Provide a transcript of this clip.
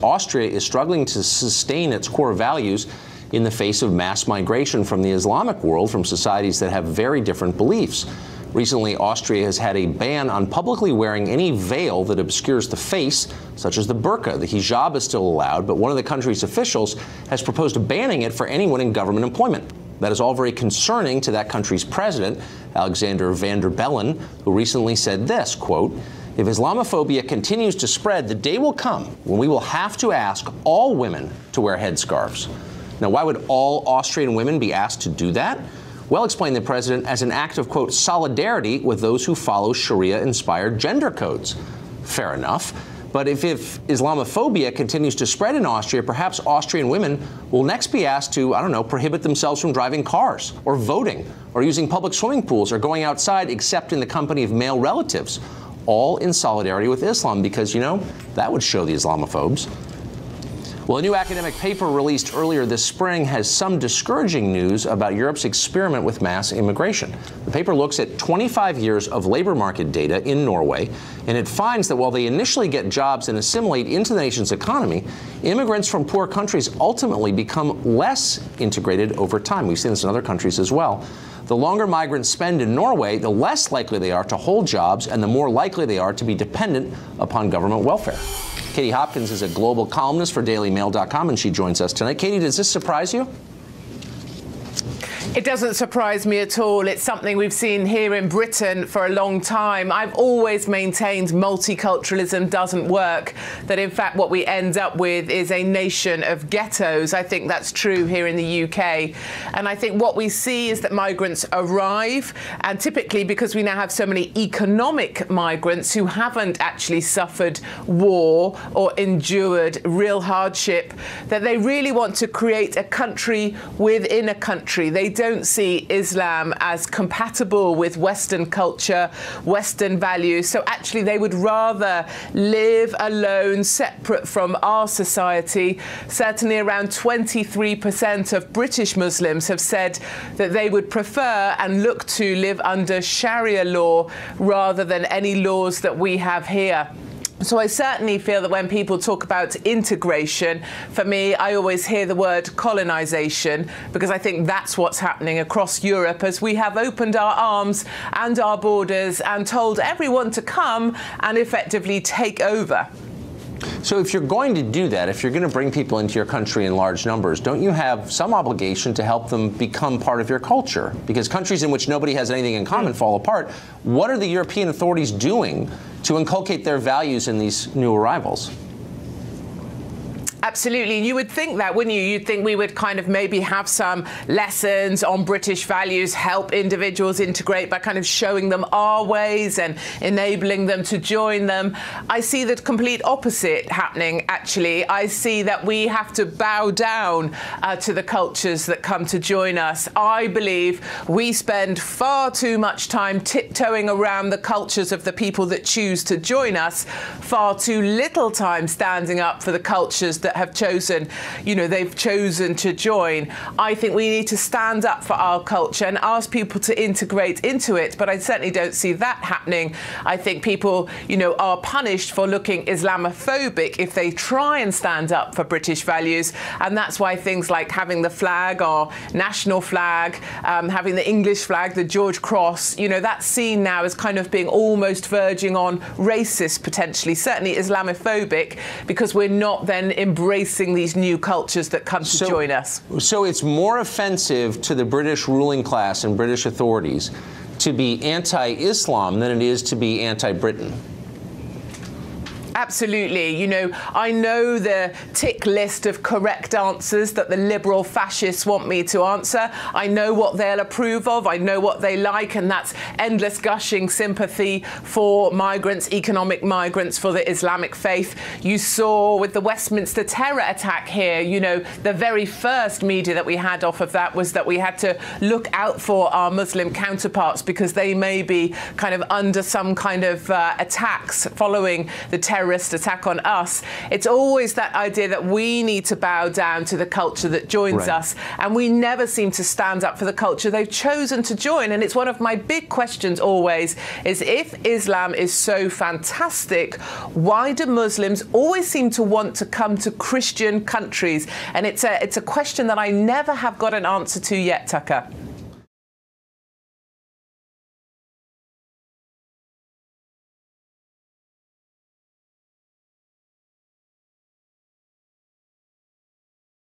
Austria is struggling to sustain its core values in the face of mass migration from the Islamic world from societies that have very different beliefs. Recently, Austria has had a ban on publicly wearing any veil that obscures the face, such as the burqa. The hijab is still allowed, but one of the country's officials has proposed banning it for anyone in government employment. That is all very concerning to that country's president, Alexander Van der Bellen, who recently said this, quote, "If Islamophobia continues to spread, the day will come when we will have to ask all women to wear headscarves." Now, why would all Austrian women be asked to do that? Well, explained the president, as an act of, quote, solidarity with those who follow Sharia-inspired gender codes. Fair enough. But if Islamophobia continues to spread in Austria, perhaps Austrian women will next be asked to, I don't know, prohibit themselves from driving cars, or voting, or using public swimming pools, or going outside except in the company of male relatives. All in solidarity with Islam, because, you know, that would show the Islamophobes. Well, a new academic paper released earlier this spring has some discouraging news about Europe's experiment with mass immigration. The paper looks at 25 years of labor market data in Norway, and it finds that while they initially get jobs and assimilate into the nation's economy, immigrants from poor countries ultimately become less integrated over time. We've seen this in other countries as well. The longer migrants spend in Norway, the less likely they are to hold jobs and the more likely they are to be dependent upon government welfare. Katie Hopkins is a global columnist for DailyMail.com, and she joins us tonight. Katie, does this surprise you? It doesn't surprise me at all. It's something we've seen here in Britain for a long time. I've always maintained multiculturalism doesn't work, that in fact what we end up with is a nation of ghettos. I think that's true here in the UK. And I think what we see is that migrants arrive, and typically because we now have so many economic migrants who haven't actually suffered war or endured real hardship, that they really want to create a country within a country. They don't see Islam as compatible with Western culture, Western values. So actually they would rather live alone, separate from our society. Certainly around 23% of British Muslims have said that they would prefer and look to live under Sharia law rather than any laws that we have here. So I certainly feel that when people talk about integration, for me, I always hear the word colonization, because I think that's what's happening across Europe as we have opened our arms and our borders and told everyone to come and effectively take over. So if you're going to do that, if you're going to bring people into your country in large numbers, don't you have some obligation to help them become part of your culture? Because countries in which nobody has anything in common fall apart. What are the European authorities doing to inculcate their values in these new arrivals? Absolutely. You would think that, wouldn't you? You'd think we would kind of maybe have some lessons on British values, help individuals integrate by kind of showing them our ways and enabling them to join them. I see the complete opposite happening, actually. I see that we have to bow down to the cultures that come to join us. I believe we spend far too much time tiptoeing around the cultures of the people that choose to join us, far too little time standing up for the cultures that have chosen, you know, they've chosen to join. I think we need to stand up for our culture and ask people to integrate into it, but I certainly don't see that happening. I think people, you know, are punished for looking Islamophobic if they try and stand up for British values, and that's why things like having the flag, our national flag, having the English flag, the George Cross, you know, that's seen now as kind of being almost verging on racist, potentially, certainly Islamophobic, because we're not then embracing these new cultures that come to join us. So it's more offensive to the British ruling class and British authorities to be anti-Islam than it is to be anti-Britain. Absolutely. You know, I know the tick list of correct answers that the liberal fascists want me to answer. I know what they'll approve of. I know what they like, and that's endless gushing sympathy for migrants, economic migrants, for the Islamic faith. You saw with the Westminster terror attack here, you know, the very first media that we had off of that was that we had to look out for our Muslim counterparts because they may be kind of under some kind of attacks following the terror terrorist attack on us. It's always that idea that we need to bow down to the culture that joins us, and we never seem to stand up for the culture they've chosen to join. And it's one of my big questions always is, if Islam is so fantastic, why do Muslims always seem to want to come to Christian countries? And it's a question that I never have got an answer to yet, Tucker.